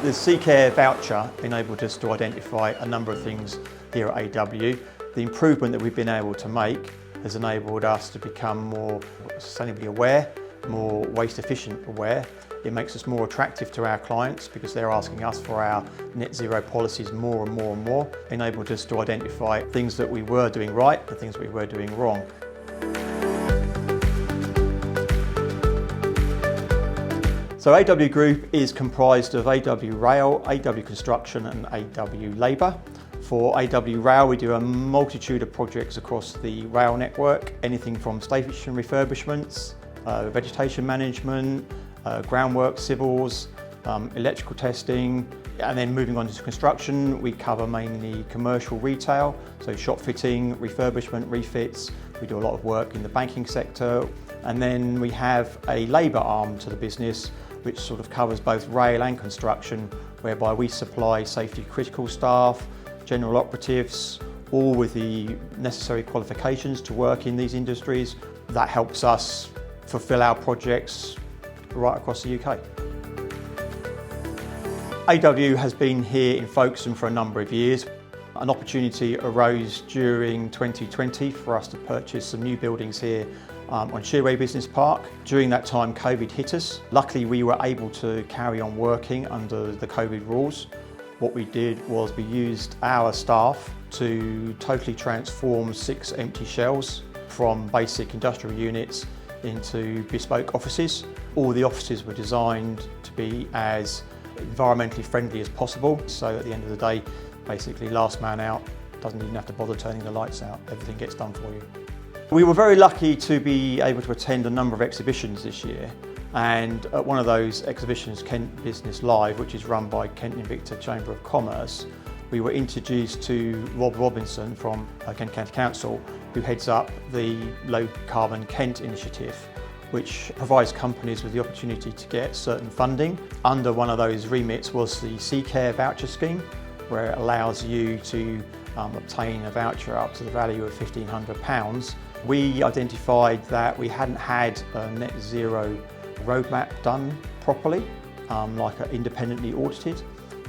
The C-Care voucher enabled us to identify a number of things here at AW. The improvement that we've been able to make has enabled us to become more sustainably aware, more waste efficient aware. It makes us more attractive to our clients because they're asking us for our net zero policies more and more and more. Enabled us to identify things that we were doing right and things we were doing wrong. So AW Group is comprised of AW Rail, AW Construction and AW Labour. For AW Rail, we do a multitude of projects across the rail network, anything from station refurbishments, vegetation management, groundwork, civils, electrical testing, and then moving on to construction, we cover mainly commercial retail, so shop fitting, refurbishment, refits. We do a lot of work in the banking sector, and then we have a labour arm to the business, which sort of covers both rail and construction, whereby we supply safety critical staff, general operatives, all with the necessary qualifications to work in these industries. That helps us fulfil our projects right across the UK. AW has been here in Folkestone for a number of years. An opportunity arose during 2020 for us to purchase some new buildings here on Shearway Business Park. During that time, COVID hit us. Luckily, we were able to carry on working under the COVID rules. What we did was we used our staff to totally transform 6 empty shells from basic industrial units into bespoke offices. All the offices were designed to be as environmentally friendly as possible. So at the end of the day, basically last man out, doesn't even have to bother turning the lights out. Everything gets done for you. We were very lucky to be able to attend a number of exhibitions this year. And at one of those exhibitions, Kent Business Live, which is run by Kent Invicta Chamber of Commerce, we were introduced to Rob Robinson from Kent County Council, who heads up the Low Carbon Kent initiative, which provides companies with the opportunity to get certain funding. Under one of those remits was the C-Care voucher scheme, where it allows you to obtain a voucher up to the value of £1,500. We identified that we hadn't had a net zero roadmap done properly, independently audited.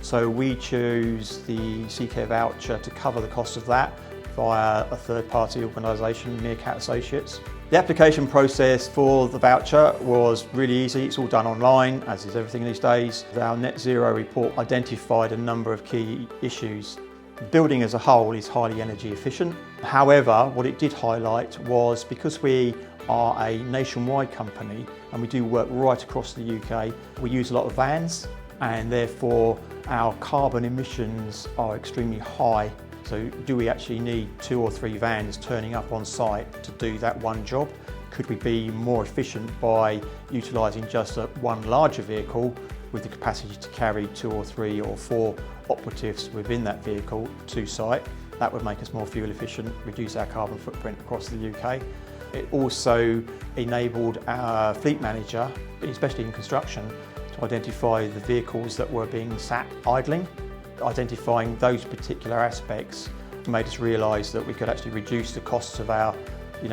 So we chose the C-Care voucher to cover the cost of that via a third-party organisation, Meerkat Associates. The application process for the voucher was really easy. It's all done online, as is everything these days. Our net zero report identified a number of key issues. The building as a whole is highly energy efficient. However, what it did highlight was because we are a nationwide company and we do work right across the UK, we use a lot of vans and therefore our carbon emissions are extremely high. So do we actually need 2 or 3 vans turning up on site to do that one job? Could we be more efficient by utilising just one larger vehicle with the capacity to carry 2 or 3 or 4 operatives within that vehicle to site? That would make us more fuel efficient, reduce our carbon footprint across the UK. It also enabled our fleet manager, especially in construction, to identify the vehicles that were being sat idling. Identifying those particular aspects made us realise that we could actually reduce the costs of our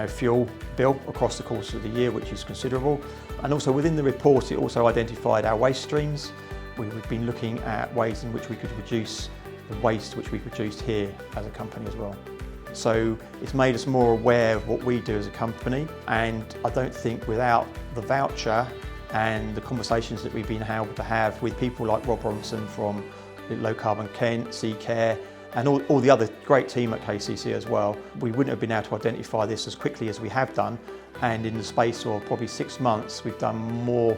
fuel bill across the course of the year, which is considerable. And also within the report, it also identified our waste streams. We've been looking at ways in which we could reduce the waste which we produced here as a company as well. So it's made us more aware of what we do as a company, and I don't think without the voucher and the conversations that we've been able to have with people like Rob Robinson from Low Carbon Kent, C-Care, and all the other great team at KCC as well, we wouldn't have been able to identify this as quickly as we have done. And in the space of probably 6 months, we've done more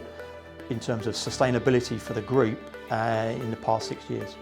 in terms of sustainability for the group in the past 6 years.